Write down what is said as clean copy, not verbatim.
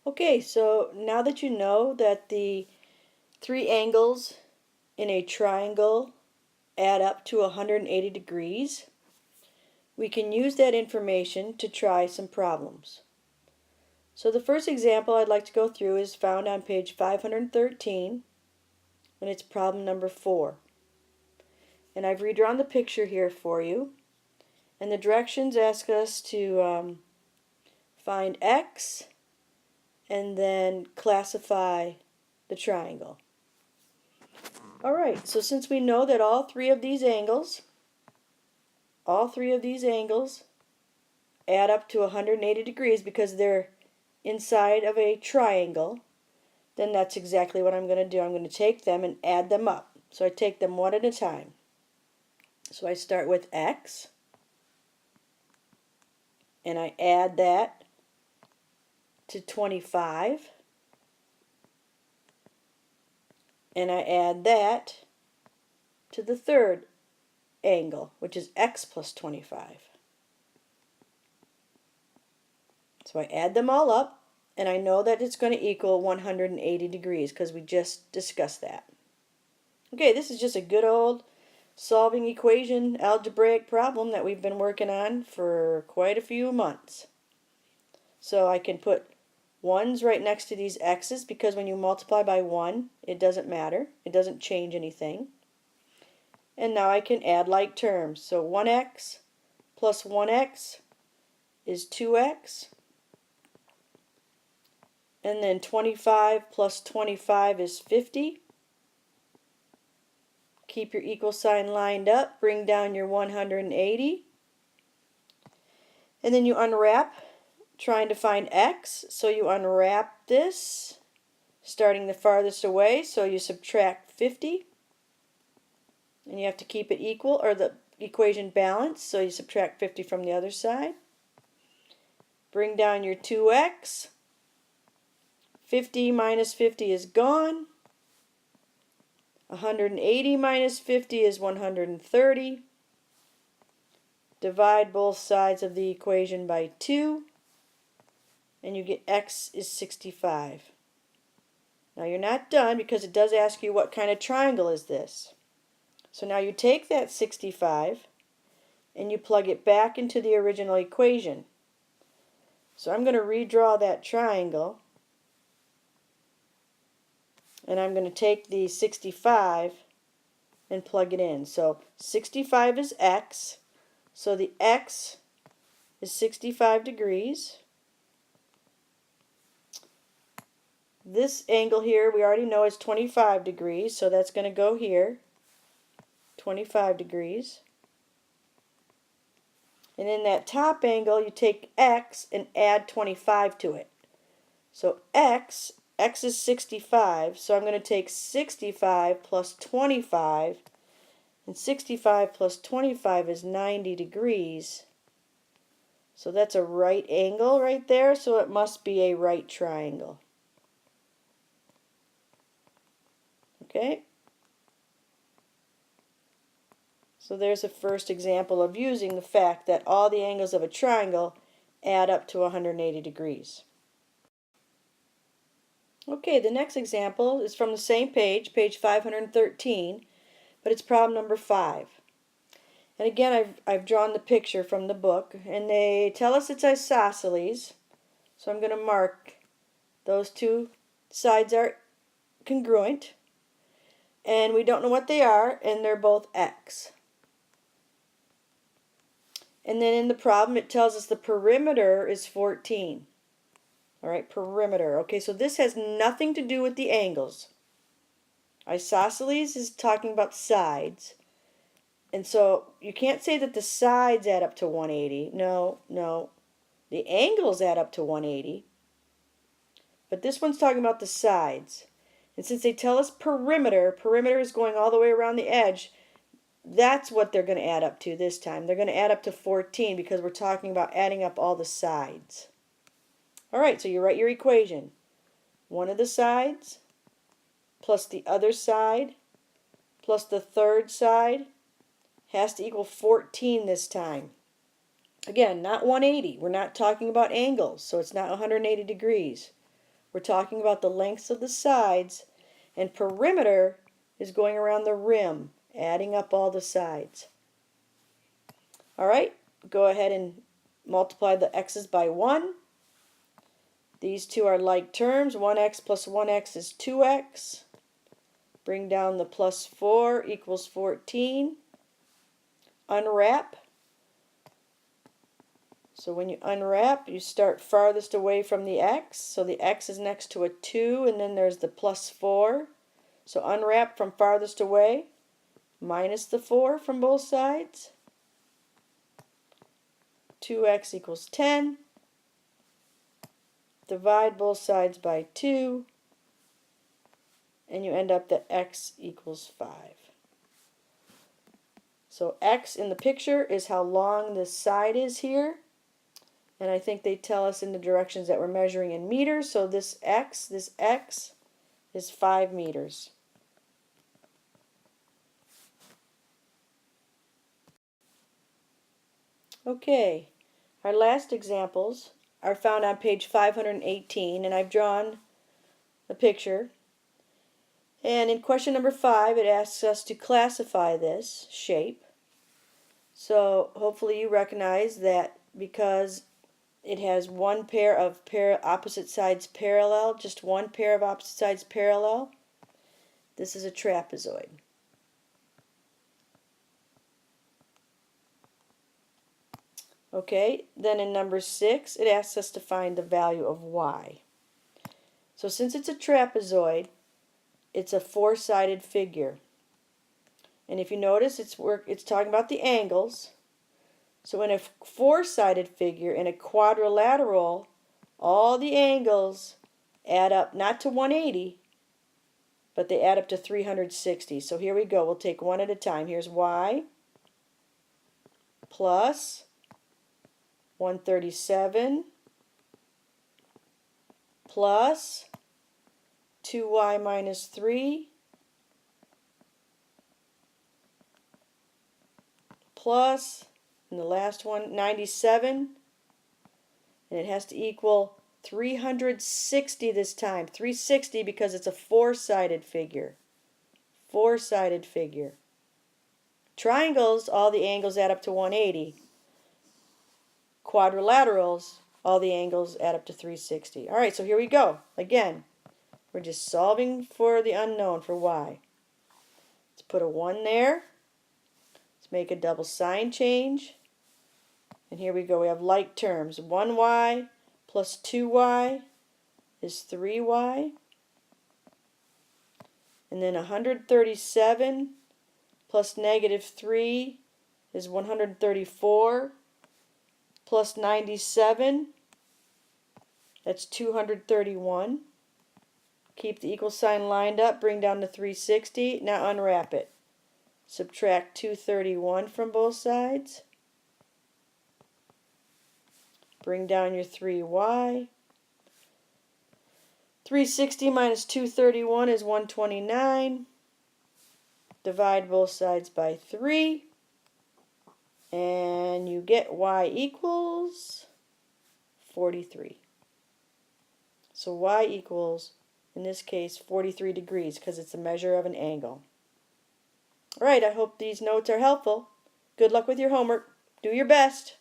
Okay, so now that you know that the three angles in a triangle add up to 180 degrees, we can use that information to try some problems. So the first example I'd like to go through is found on page 513, and it's problem number 4. And I've redrawn the picture here for you, and the directions ask us to find x and then classify the triangle. Alright, so since we know that all three of these angles add up to 180 degrees because they're inside of a triangle, then that's exactly what I'm going to do. I'm going to take them and add them up. So I take them one at a time. So I start with x, and I add that to 25, and I add that to the third angle, which is x plus 25. So I add them all up, and I know that it's going to equal 180 degrees because we just discussed that. Okay, this is just a good old solving equation algebraic problem that we've been working on for quite a few months. So I can put 1's right next to these x's because when you multiply by 1, it doesn't matter. It doesn't change anything. And now I can add like terms. So 1x plus 1x is 2x. And then 25 plus 25 is 50. Keep your equal sign lined up. Bring down your 180. And then you unwrap, trying to find x. So you unwrap this, starting the farthest away. So you subtract 50. And you have to keep it equal, or the equation balanced. So you subtract 50 from the other side. Bring down your 2x. 50 minus 50 is gone. 180 minus 50 is 130. Divide both sides of the equation by 2, and you get x is 65. Now you're not done because it does ask you what kind of triangle is this. So now you take that 65 and you plug it back into the original equation. So I'm going to redraw that triangle, and I'm going to take the 65 and plug it in. So 65 is x, so the x is 65 degrees. This angle here we already know is 25 degrees, so that's going to go here, 25 degrees. And in that top angle you take x and add 25 to it. So x is 65, so I'm going to take 65 plus 25, and 65 plus 25 is 90 degrees. So that's a right angle right there, so it must be a right triangle. Okay? So there's a first example of using the fact that all the angles of a triangle add up to 180 degrees. Okay, the next example is from the same page, page 513, but it's problem number 5. And again, I've drawn the picture from the book, and they tell us it's isosceles, so I'm going to mark those two sides are congruent, and we don't know what they are, and they're both x. And then in the problem it tells us the perimeter is 14. Alright, perimeter. Okay, so this has nothing to do with the angles. Isosceles is talking about sides. And so you can't say that the sides add up to 180. No. The angles add up to 180. But this one's talking about the sides. And since they tell us perimeter is going all the way around the edge, that's what they're going to add up to this time. They're going to add up to 14 because we're talking about adding up all the sides. Alright, so you write your equation. One of the sides plus the other side plus the third side has to equal 14 this time. Again, not 180. We're not talking about angles, so it's not 180 degrees. We're talking about the lengths of the sides, and perimeter is going around the rim, adding up all the sides. All right, go ahead and multiply the x's by 1. These two are like terms. 1x plus 1x is 2x. Bring down the plus 4 equals 14. Unwrap. So when you unwrap, you start farthest away from the x. So the x is next to a 2, and then there's the plus 4. So unwrap from farthest away, minus the 4 from both sides. 2x equals 10. Divide both sides by 2, and you end up that x equals 5. So x in the picture is how long this side is here. And I think they tell us in the directions that we're measuring in meters. So this x is 5 meters. Okay, our last examples are found on page 518, and I've drawn a picture. And in question number 5, it asks us to classify this shape. So hopefully you recognize that because it has one pair of opposite sides parallel, just one pair of opposite sides parallel, this is a trapezoid. Okay, then in number 6, it asks us to find the value of y. So since it's a trapezoid, it's a four-sided figure. And if you notice, it's talking about the angles. So in a four-sided figure, in a quadrilateral, all the angles add up not to 180, but they add up to 360. So here we go. We'll take one at a time. Here's y plus 137 plus 2y minus 3 plus, and the last one, 97, and it has to equal 360 this time. 360 because it's a four-sided figure. Four-sided figure. Triangles, all the angles add up to 180. Quadrilaterals, all the angles add up to 360. All right, so here we go. Again, we're just solving for the unknown, for y. Let's put a 1 there. Let's make a double sign change. And here we go. We have like terms. 1y plus 2y is 3y. And then 137 plus negative 3 is 134. Plus 97, that's 231. Keep the equal sign lined up, bring down to 360. Now unwrap it. Subtract 231 from both sides. Bring down your 3y. 360 minus 231 is 129. Divide both sides by 3. And you get y equals 43. So y equals, in this case, 43 degrees because it's a measure of an angle. All right, I hope these notes are helpful. Good luck with your homework. Do your best.